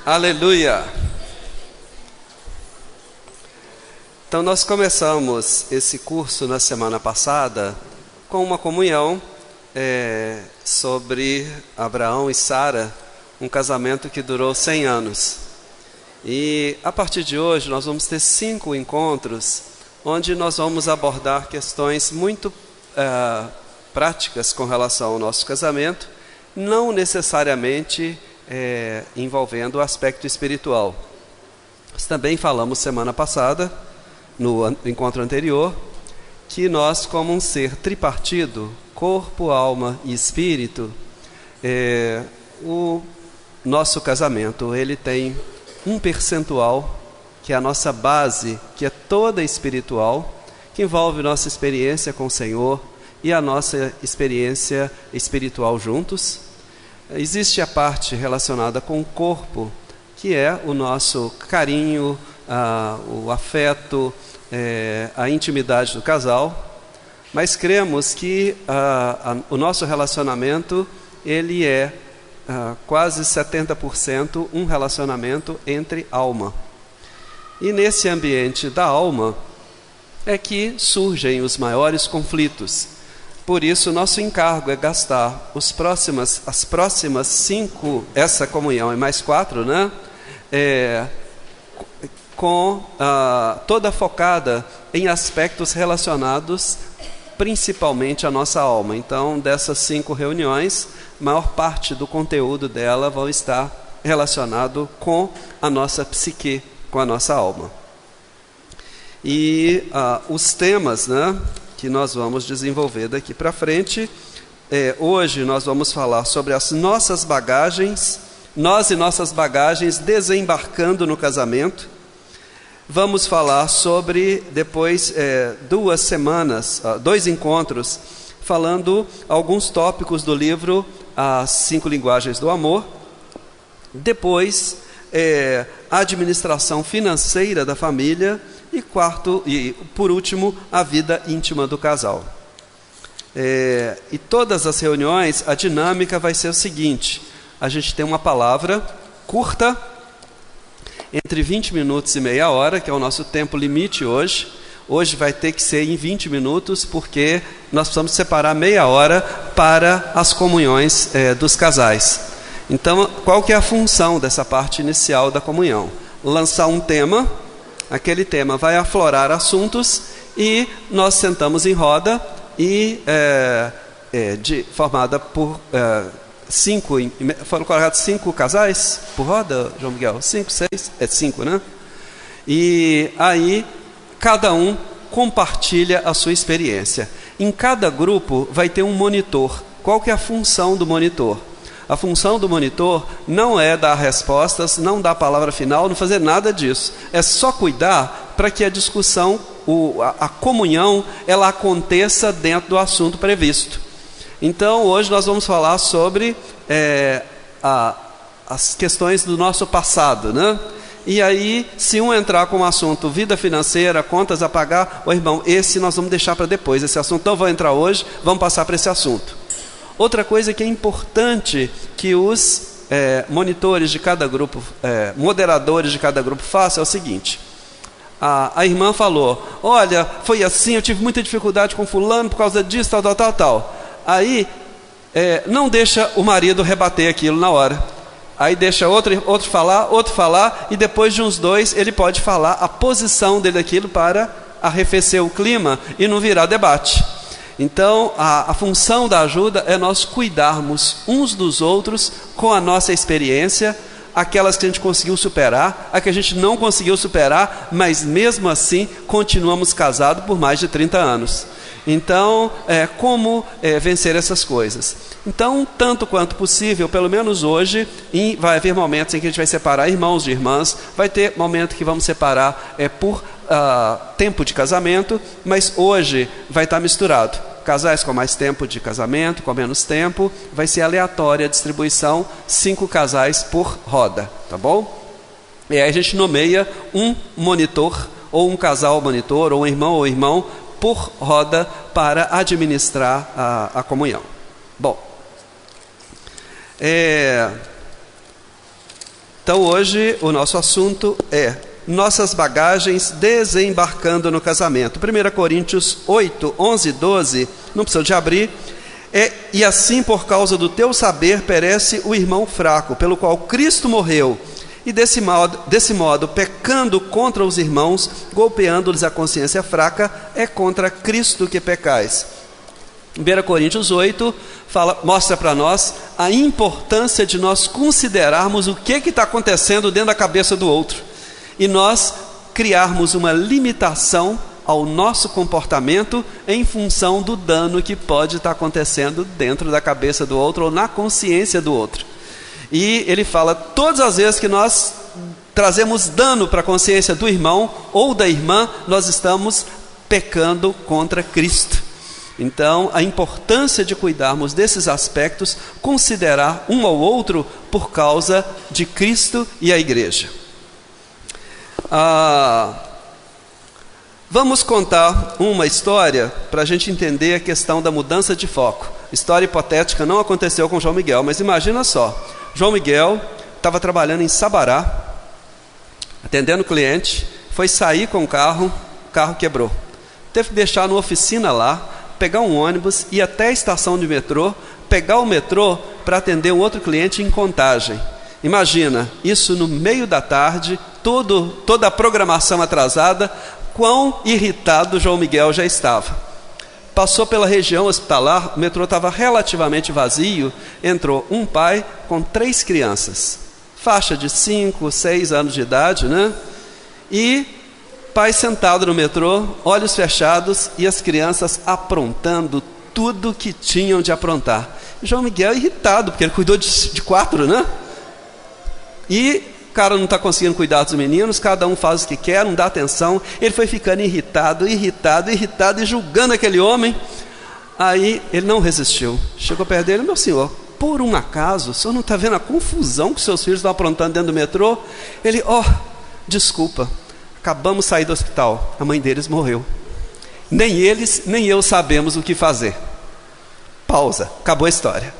Aleluia! Então nós começamos esse curso na semana passada com uma comunhão sobre Abraão e Sara, um casamento que durou 100 anos. E a partir de hoje nós vamos ter 5 encontros onde nós vamos abordar questões muito práticas com relação ao nosso casamento, não necessariamente envolvendo o aspecto espiritual. Nós também falamos semana passada, no encontro anterior, que nós, como um ser tripartido, corpo, alma e espírito, o nosso casamento ele tem um percentual, que é a nossa base, que é toda espiritual, que envolve nossa experiência com o Senhor e a nossa experiência espiritual juntos. Existe a parte relacionada com o corpo, que é o nosso carinho, o afeto, a intimidade do casal, mas cremos que o nosso relacionamento ele é quase 70% um relacionamento entre alma. E nesse ambiente da alma é que surgem os maiores conflitos. Por isso, nosso encargo é gastar as próximas 5, essa comunhão e mais 4, né? Toda focada em aspectos relacionados principalmente à nossa alma. Então, dessas 5 reuniões, maior parte do conteúdo dela vai estar relacionado com a nossa psique, com a nossa alma. E os temas, né, que nós vamos desenvolver daqui para frente, hoje nós vamos falar sobre as nossas bagagens, nós e nossas bagagens desembarcando no casamento. Vamos falar sobre, depois, 2 semanas, 2 encontros, falando alguns tópicos do livro As 5 Linguagens do Amor. Depois, a administração financeira da família. E por último, a vida íntima do casal. E todas as reuniões, a dinâmica vai ser o seguinte: a gente tem uma palavra curta, entre 20 minutos e meia hora, que é o nosso tempo limite hoje. Hoje vai ter que ser em 20 minutos, porque nós precisamos separar meia hora para as comunhões dos casais. Então, qual que é a função dessa parte inicial da comunhão? Lançar um tema, aquele tema vai aflorar assuntos, e nós sentamos em roda, e formada por 5, foram colocados 5 casais por roda, João Miguel? 5, 6? 5, né? E aí, cada um compartilha a sua experiência. Em cada grupo vai ter um monitor. Qual que é a função do monitor? A função do monitor não é dar respostas, não dar a palavra final, não fazer nada disso. É só cuidar para que a discussão, a comunhão, ela aconteça dentro do assunto previsto. Então, hoje nós vamos falar sobre as questões do nosso passado, né? E aí, se um entrar com o assunto vida financeira, contas a pagar, irmão, esse nós vamos deixar para depois, esse assunto. Então, vou entrar hoje, vamos passar para esse assunto. Outra coisa que é importante que os monitores de cada grupo, moderadores de cada grupo façam é o seguinte: a irmã falou, olha, foi assim, eu tive muita dificuldade com fulano por causa disso, tal. Aí, não deixa o marido rebater aquilo na hora. Aí deixa outro falar, e depois de uns 2, ele pode falar a posição dele daquilo para arrefecer o clima e não virar debate. Então, a função da ajuda é nós cuidarmos uns dos outros com a nossa experiência, aquelas que a gente conseguiu superar, a que a gente não conseguiu superar, mas mesmo assim continuamos casados por mais de 30 anos. Então, como vencer essas coisas? Então, tanto quanto possível, pelo menos hoje, vai haver momentos em que a gente vai separar irmãos de irmãs, vai ter momento que vamos separar por tempo de casamento, mas hoje vai estar misturado. Casais com mais tempo de casamento, com menos tempo, vai ser aleatória a distribuição, 5 casais por roda, tá bom? E aí a gente nomeia um monitor, ou um casal monitor, ou um irmão ou irmão, por roda para administrar a comunhão. Bom, Então hoje o nosso assunto é nossas bagagens desembarcando no casamento. 1 Coríntios 8, 11 e 12, não precisa de abrir. E assim por causa do teu saber perece o irmão fraco, pelo qual Cristo morreu. E desse modo, pecando contra os irmãos, golpeando-lhes a consciência fraca, é contra Cristo que pecais. 1 Coríntios 8 mostra para nós a importância de nós considerarmos o que está acontecendo dentro da cabeça do outro. E nós criarmos uma limitação ao nosso comportamento em função do dano que pode estar acontecendo dentro da cabeça do outro ou na consciência do outro. E ele fala, todas as vezes que nós trazemos dano para a consciência do irmão ou da irmã, nós estamos pecando contra Cristo. Então, a importância de cuidarmos desses aspectos, considerar um ao outro por causa de Cristo e a igreja. Vamos contar uma história para a gente entender a questão da mudança de foco. História hipotética, não aconteceu com João Miguel, mas imagina só. João Miguel estava trabalhando em Sabará, atendendo cliente, foi sair com o carro quebrou. Teve que deixar numa oficina lá, pegar um ônibus, ir até a estação de metrô, pegar o metrô para atender um outro cliente em Contagem. Imagina, isso no meio da tarde, toda a programação atrasada, quão irritado João Miguel já estava. Passou pela região hospitalar, o metrô estava relativamente vazio, entrou um pai com 3 crianças, faixa de 5, 6 anos de idade, né? E pai sentado no metrô, olhos fechados e as crianças aprontando tudo que tinham de aprontar. João Miguel irritado, porque ele cuidou de 4, né? E o cara não está conseguindo cuidar dos meninos, cada um faz o que quer, não dá atenção. Ele foi ficando irritado e julgando aquele homem. Aí ele não resistiu, chegou perto dele, meu senhor, por um acaso, o senhor não está vendo a confusão que seus filhos estão aprontando dentro do metrô? Ele, desculpa, acabamos de sair do hospital, a mãe deles morreu. Nem eles, nem eu sabemos o que fazer. Pausa, acabou a história.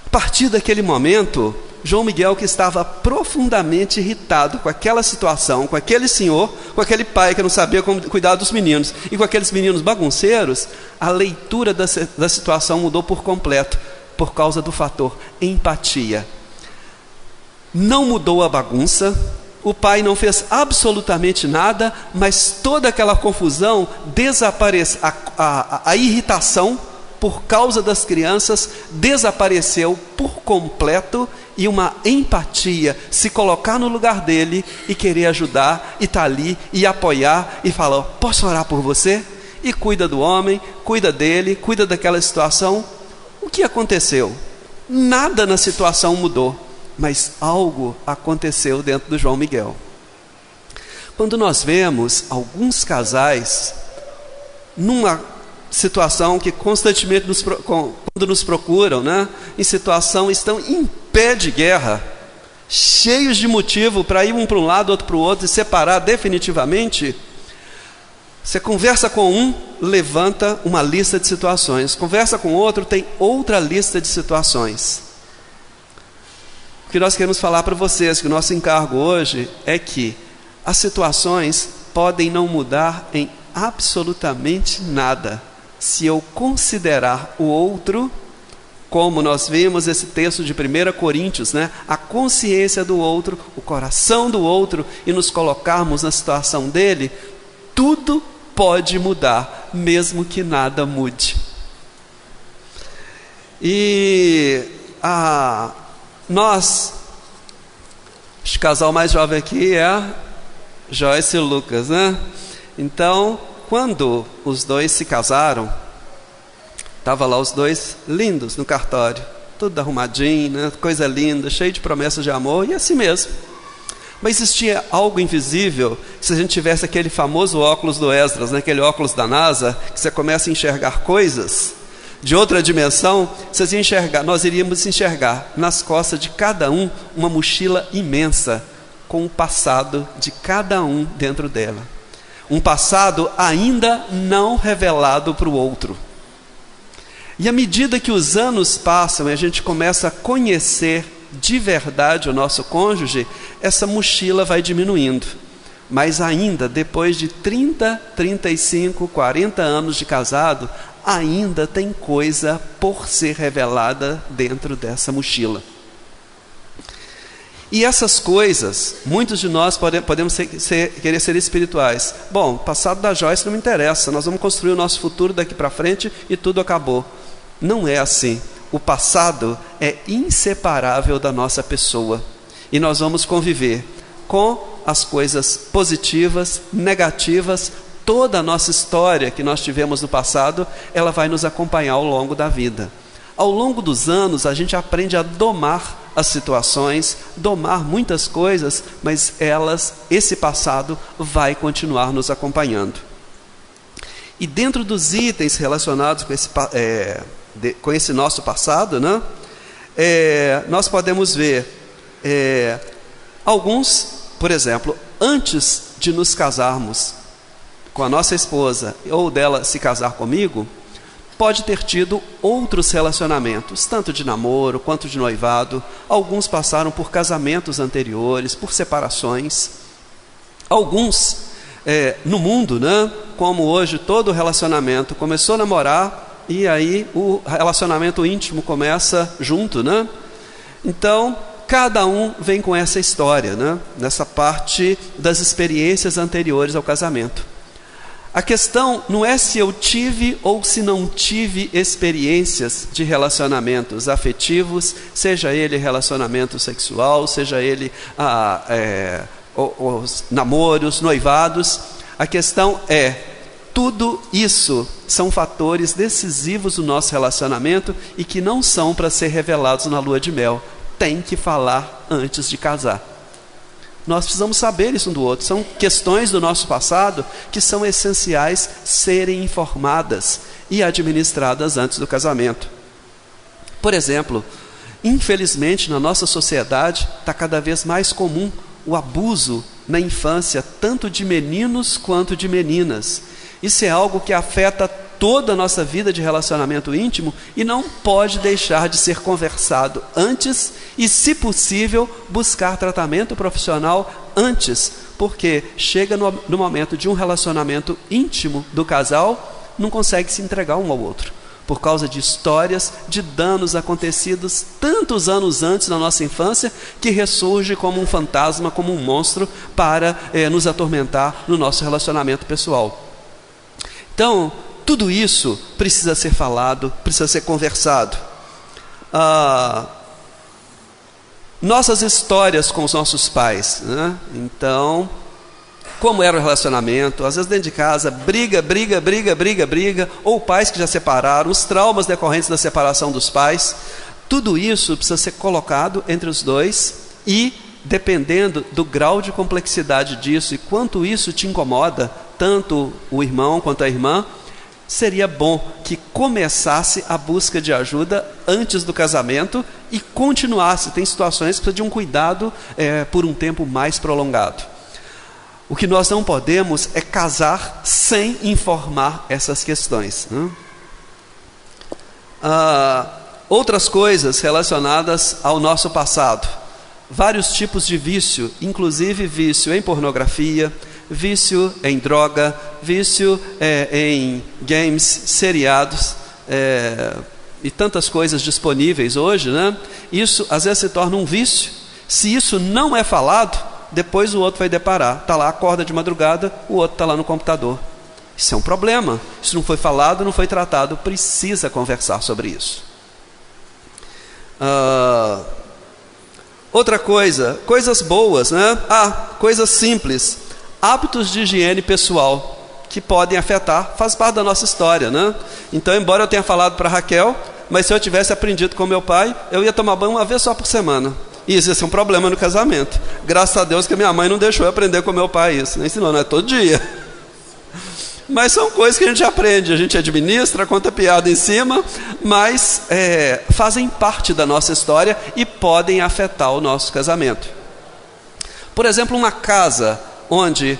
A partir daquele momento, João Miguel, que estava profundamente irritado com aquela situação, com aquele senhor, com aquele pai que não sabia como cuidar dos meninos, e com aqueles meninos bagunceiros, a leitura da situação mudou por completo, por causa do fator empatia. Não mudou a bagunça, o pai não fez absolutamente nada, mas toda aquela confusão desapareceu, a irritação por causa das crianças desapareceu por completo, e uma empatia, se colocar no lugar dele e querer ajudar, e estar ali, e apoiar, e falar, posso orar por você? E cuida do homem, cuida dele, cuida daquela situação. O que aconteceu? Nada na situação mudou, mas algo aconteceu dentro do João Miguel. Quando nós vemos alguns casais numa situação que constantemente quando nos procuram, né, em situação, estão em pé de guerra, cheios de motivo para ir um para um lado, outro para o outro, e separar definitivamente. Você conversa com um, levanta uma lista de situações, conversa com outro, tem outra lista de situações. O que nós queremos falar para vocês, que o nosso encargo hoje é que as situações podem não mudar em absolutamente nada, se eu considerar o outro, como nós vimos esse texto de 1 Coríntios, né? A consciência do outro, o coração do outro, e nos colocarmos na situação dele, tudo pode mudar, mesmo que nada mude. E nós, o casal mais jovem aqui é Joyce e Lucas, né? Então, quando os dois se casaram, estavam lá os dois lindos no cartório, tudo arrumadinho, né? Coisa linda, cheio de promessas de amor, e assim mesmo. Mas existia algo invisível, se a gente tivesse aquele famoso óculos do Esdras, né? Aquele óculos da NASA, que você começa a enxergar coisas de outra dimensão, nós iríamos enxergar nas costas de cada um uma mochila imensa, com o passado de cada um dentro dela. Um passado ainda não revelado para o outro. E à medida que os anos passam e a gente começa a conhecer de verdade o nosso cônjuge, essa mochila vai diminuindo. Mas ainda, depois de 30, 35, 40 anos de casado, ainda tem coisa por ser revelada dentro dessa mochila. E essas coisas, muitos de nós podemos querer ser espirituais. Bom, passado da Joyce não me interessa, nós vamos construir o nosso futuro daqui para frente e tudo acabou. Não é assim. O passado é inseparável da nossa pessoa. E nós vamos conviver com as coisas positivas, negativas, toda a nossa história que nós tivemos no passado, ela vai nos acompanhar ao longo da vida. Ao longo dos anos, a gente aprende a domar as situações, domar muitas coisas, mas esse passado vai continuar nos acompanhando. E dentro dos itens relacionados com esse nosso passado, né, nós podemos ver alguns, por exemplo, antes de nos casarmos com a nossa esposa, ou dela se casar comigo, pode ter tido outros relacionamentos, tanto de namoro quanto de noivado. Alguns passaram por casamentos anteriores, por separações. Alguns, no mundo, né, como hoje todo relacionamento, começou a namorar e aí o relacionamento íntimo começa junto, né? Então, cada um vem com essa história, né? Nessa parte das experiências anteriores ao casamento. A questão não é se eu tive ou se não tive experiências de relacionamentos afetivos, seja ele relacionamento sexual, seja ele os namoros, noivados. A questão é, tudo isso são fatores decisivos do nosso relacionamento e que não são para ser revelados na lua de mel. Tem que falar antes de casar. Nós precisamos saber isso um do outro. São questões do nosso passado que são essenciais serem informadas e administradas antes do casamento. Por exemplo, infelizmente na nossa sociedade está cada vez mais comum o abuso na infância, tanto de meninos quanto de meninas. Isso é algo que afeta toda a nossa vida de relacionamento íntimo e não pode deixar de ser conversado antes e, se possível, buscar tratamento profissional antes, porque chega no momento de um relacionamento íntimo do casal, não consegue se entregar um ao outro, por causa de histórias de danos acontecidos tantos anos antes da nossa infância, que ressurge como um fantasma, como um monstro, para nos atormentar no nosso relacionamento pessoal. Então, tudo isso precisa ser falado, precisa ser conversado. Nossas histórias com os nossos pais, né? Então, como era o relacionamento, às vezes dentro de casa, briga, ou pais que já separaram, os traumas decorrentes da separação dos pais, tudo isso precisa ser colocado entre os dois e, dependendo do grau de complexidade disso e quanto isso te incomoda, tanto o irmão quanto a irmã, seria bom que começasse a busca de ajuda antes do casamento e continuasse. Tem situações que precisam de um cuidado por um tempo mais prolongado. O que nós não podemos é casar sem informar essas questões, né? Outras coisas relacionadas ao nosso passado. Vários tipos de vício, inclusive vício em pornografia, vício em droga, vício em games, seriados e tantas coisas disponíveis hoje, né? Isso às vezes se torna um vício. Se isso não é falado, depois o outro vai deparar. Está lá, acorda de madrugada, o outro está lá no computador. Isso é um problema. Isso não foi falado, não foi tratado. Precisa conversar sobre isso. Outra coisa, coisas boas, né? Coisas simples. Hábitos de higiene pessoal que podem afetar, faz parte da nossa história, né? Então, embora eu tenha falado para Raquel, mas se eu tivesse aprendido com meu pai, eu ia tomar banho uma vez só por semana. E isso ia ser um problema no casamento. Graças a Deus que minha mãe não deixou eu aprender com meu pai isso. Nem ensinou, não é todo dia. Mas são coisas que a gente aprende, a gente administra, conta piada em cima, mas fazem parte da nossa história e podem afetar o nosso casamento. Por exemplo, uma casa onde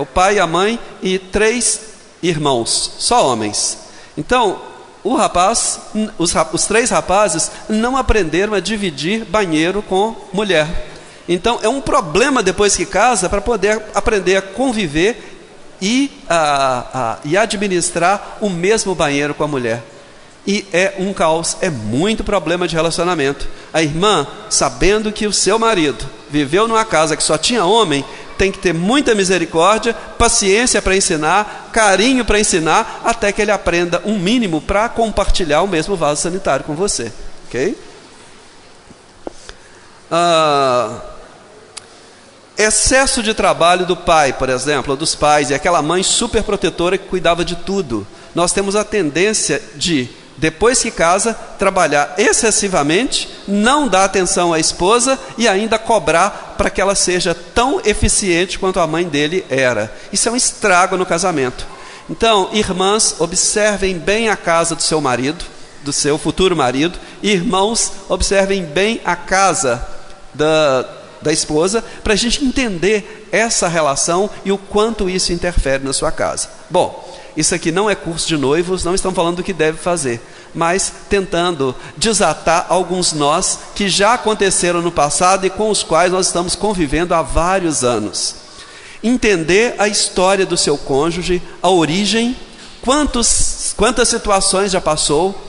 o pai, a mãe e 3 irmãos, só homens. Então, os 3 rapazes não aprenderam a dividir banheiro com mulher. Então é um problema depois que casa para poder aprender a conviver e administrar o mesmo banheiro com a mulher. E é um caos, é muito problema de relacionamento. A irmã, sabendo que o seu marido viveu numa casa que só tinha homem, tem que ter muita misericórdia, paciência para ensinar, carinho para ensinar, até que ele aprenda um mínimo para compartilhar o mesmo vaso sanitário com você. Ok? Excesso de trabalho do pai, por exemplo, ou dos pais, e aquela mãe super protetora que cuidava de tudo. Nós temos a tendência de, depois que casa, trabalhar excessivamente, não dar atenção à esposa e ainda cobrar para que ela seja tão eficiente quanto a mãe dele era. Isso é um estrago no casamento. Então, irmãs, observem bem a casa do seu marido, do seu futuro marido. Irmãos, observem bem a casa da esposa, para a gente entender essa relação e o quanto isso interfere na sua casa. Bom, isso aqui não é curso de noivos, não estamos falando do que deve fazer, mas tentando desatar alguns nós que já aconteceram no passado e com os quais nós estamos convivendo há vários anos. Entender a história do seu cônjuge, a origem, quantas situações já passou,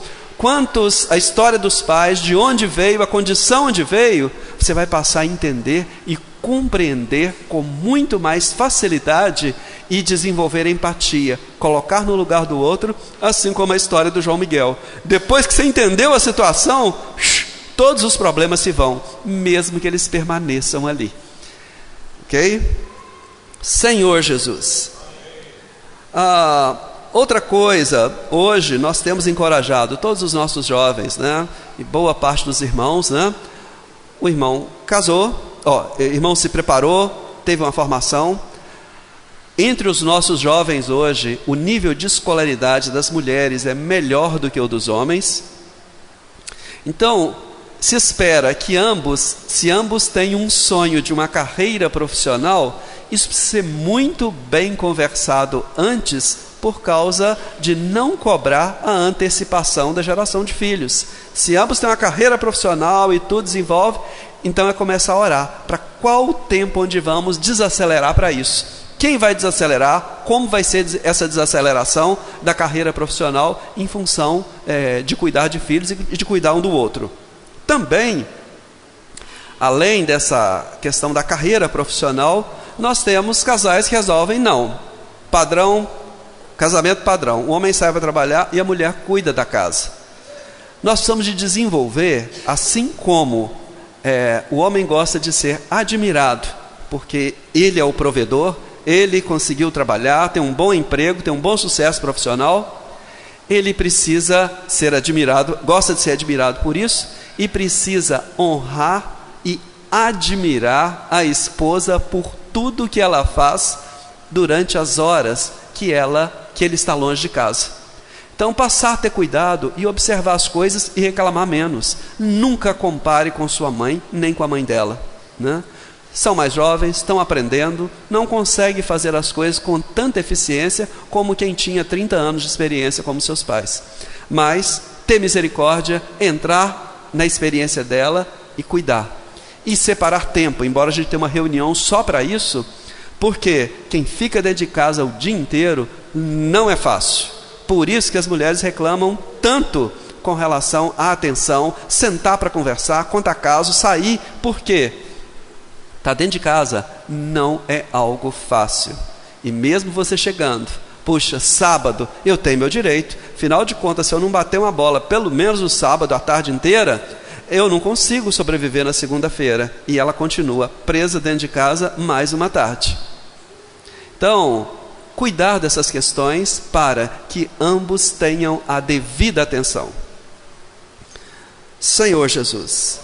a história dos pais, de onde veio, a condição onde veio, você vai passar a entender e compreender com muito mais facilidade e desenvolver empatia, colocar no lugar do outro, assim como a história do João Miguel. Depois que você entendeu a situação, todos os problemas se vão, mesmo que eles permaneçam ali. Ok? Senhor Jesus. Outra coisa, hoje nós temos encorajado todos os nossos jovens, né? E boa parte dos irmãos, né? O irmão casou, o irmão se preparou, teve uma formação. Entre os nossos jovens hoje, o nível de escolaridade das mulheres é melhor do que o dos homens. Então, se espera que se ambos têm um sonho de uma carreira profissional, isso precisa ser muito bem conversado antes, por causa de não cobrar a antecipação da geração de filhos. Se ambos têm uma carreira profissional e tudo desenvolve, então é começar a orar. Para qual tempo onde vamos desacelerar para isso? Quem vai desacelerar? Como vai ser essa desaceleração da carreira profissional em função de cuidar de filhos e de cuidar um do outro? Também, além dessa questão da carreira profissional, nós temos casais que resolvem casamento padrão, o homem sai para trabalhar e a mulher cuida da casa. Nós precisamos de desenvolver, assim como o homem gosta de ser admirado, porque ele é o provedor, ele conseguiu trabalhar, tem um bom emprego, tem um bom sucesso profissional, ele precisa ser admirado, gosta de ser admirado por isso, e precisa honrar e admirar a esposa por tudo que ela faz durante as horas que ele está longe de casa. Então, passar a ter cuidado e observar as coisas e reclamar menos. Nunca compare com sua mãe, nem com a mãe dela, né? São mais jovens, estão aprendendo, não conseguem fazer as coisas com tanta eficiência como quem tinha 30 anos de experiência como seus pais. Mas ter misericórdia, entrar na experiência dela e cuidar. E separar tempo, embora a gente tenha uma reunião só para isso, porque quem fica dentro de casa o dia inteiro não é fácil. Por isso que as mulheres reclamam tanto com relação à atenção, sentar para conversar, contar caso, sair. Por quê? Está dentro de casa não é algo fácil. E mesmo você chegando, puxa, sábado eu tenho meu direito, afinal de contas, se eu não bater uma bola pelo menos no sábado a tarde inteira, eu não consigo sobreviver na segunda-feira. E ela continua presa dentro de casa mais uma tarde. Então, cuidar dessas questões para que ambos tenham a devida atenção. Senhor Jesus.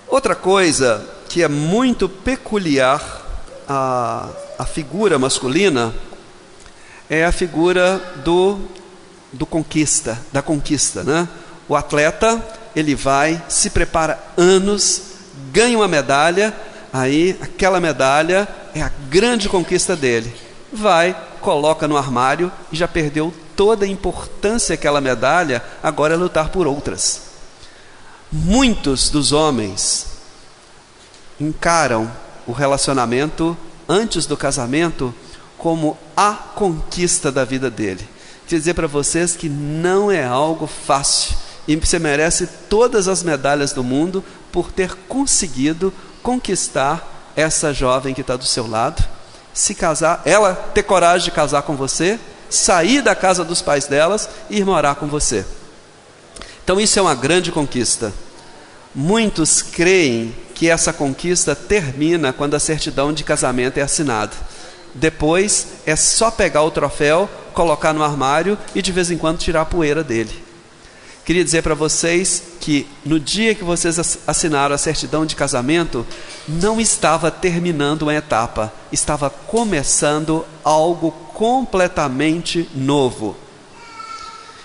Outra coisa que é muito peculiar à figura masculina é a figura da conquista, né? O atleta, ele vai, se prepara anos, ganha uma medalha, aí aquela medalha é a grande conquista dele. Vai coloca no armário e já perdeu toda a importância que aquela medalha, agora é lutar por outras. Muitos dos homens encaram o relacionamento antes do casamento como a conquista da vida dele. Quer dizer para vocês que não é algo fácil, e você merece todas as medalhas do mundo por ter conseguido conquistar essa jovem que está do seu lado, se casar, ela ter coragem de casar com você, sair da casa dos pais delas e ir morar com você. Então isso é uma grande conquista. Muitos creem que essa conquista termina quando a certidão de casamento é assinada. Depois é só pegar o troféu, colocar no armário e de vez em quando tirar a poeira dele. Queria dizer para vocês que no dia que vocês assinaram a certidão de casamento, não estava terminando uma etapa, estava começando algo completamente novo.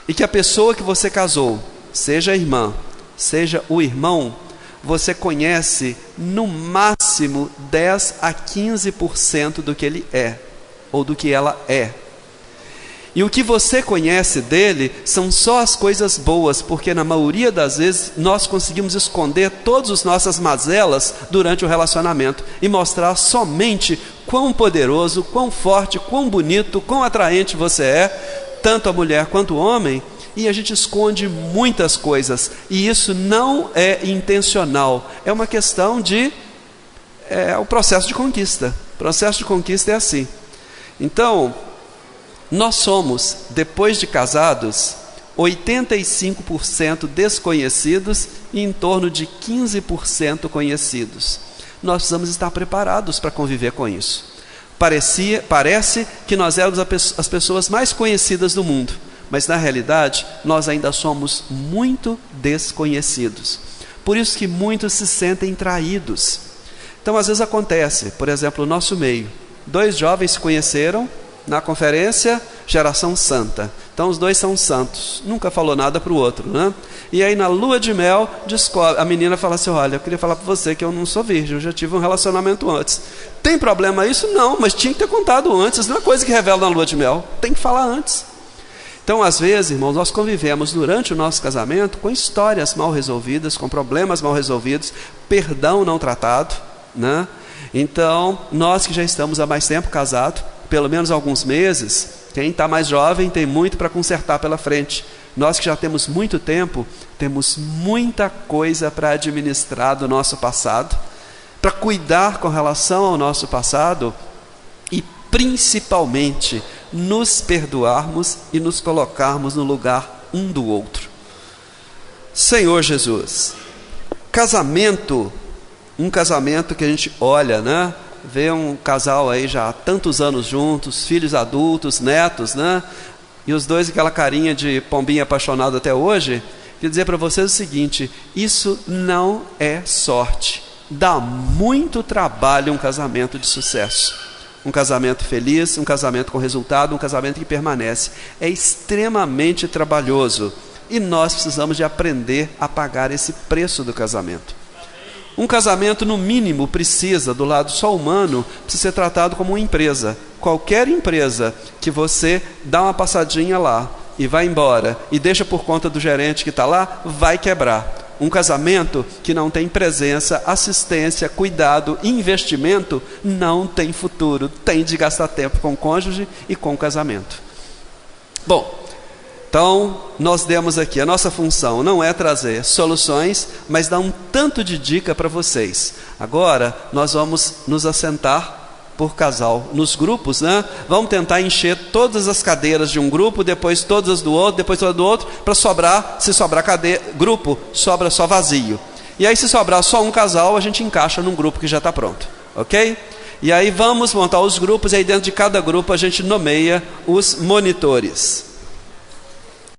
E que a pessoa que você casou, seja a irmã, seja o irmão, você conhece no máximo 10 a 15% do que ele é, ou do que ela é. E o que você conhece dele são só as coisas boas, porque na maioria das vezes nós conseguimos esconder todas as nossas mazelas durante o relacionamento e mostrar somente quão poderoso, quão forte, quão bonito, quão atraente você é, tanto a mulher quanto o homem, e a gente esconde muitas coisas, e isso não é intencional, é uma questão de o processo de conquista. O processo de conquista é assim. Então, nós somos, depois de casados, 85% desconhecidos e em torno de 15% conhecidos. Nós precisamos estar preparados para conviver com isso. Parece que nós éramos as pessoas mais conhecidas do mundo, mas na realidade nós ainda somos muito desconhecidos. Por isso que muitos se sentem traídos. Então às vezes acontece, por exemplo, no nosso meio, 2 jovens se conheceram na conferência Geração Santa. Então os 2 são santos, nunca falou nada para o outro, né? E aí na lua de mel, a menina fala assim: olha, eu queria falar para você que eu não sou virgem, eu já tive um relacionamento antes. Tem problema isso? Não, mas tinha que ter contado antes. Isso não é coisa que revela na lua de mel, tem que falar antes. Então às vezes, irmãos, nós convivemos durante o nosso casamento com histórias mal resolvidas, com problemas mal resolvidos, perdão não tratado, né? Então nós que já estamos há mais tempo casados, pelo menos alguns meses, quem está mais jovem tem muito para consertar pela frente. Nós que já temos muito tempo, temos muita coisa para administrar do nosso passado, para cuidar com relação ao nosso passado e principalmente nos perdoarmos e nos colocarmos no lugar um do outro. Senhor Jesus, um casamento que a gente olha, né? Vê um casal aí já há tantos anos juntos, filhos adultos, netos, né? E os 2 aquela carinha de pombinha apaixonado até hoje. Quero dizer para vocês o seguinte: isso não é sorte. Dá muito trabalho um casamento de sucesso, um casamento feliz, um casamento com resultado, um casamento que permanece. É extremamente trabalhoso e nós precisamos de aprender a pagar esse preço do casamento. Um casamento, no mínimo, precisa, do lado só humano, precisa ser tratado como uma empresa. Qualquer empresa que você dá uma passadinha lá e vai embora e deixa por conta do gerente que está lá, vai quebrar. Um casamento que não tem presença, assistência, cuidado, investimento, não tem futuro. Tem de gastar tempo com o cônjuge e com o casamento. Bom, então, nós demos aqui, a nossa função não é trazer soluções, mas dar um tanto de dica para vocês. Agora, nós vamos nos assentar por casal, nos grupos, né? Vamos tentar encher todas as cadeiras de um grupo, depois todas do outro, depois todas do outro, para sobrar, se sobrar grupo, sobra só vazio. E aí, se sobrar só um casal, a gente encaixa num grupo que já está pronto, ok? E aí vamos montar os grupos, e aí dentro de cada grupo a gente nomeia os monitores.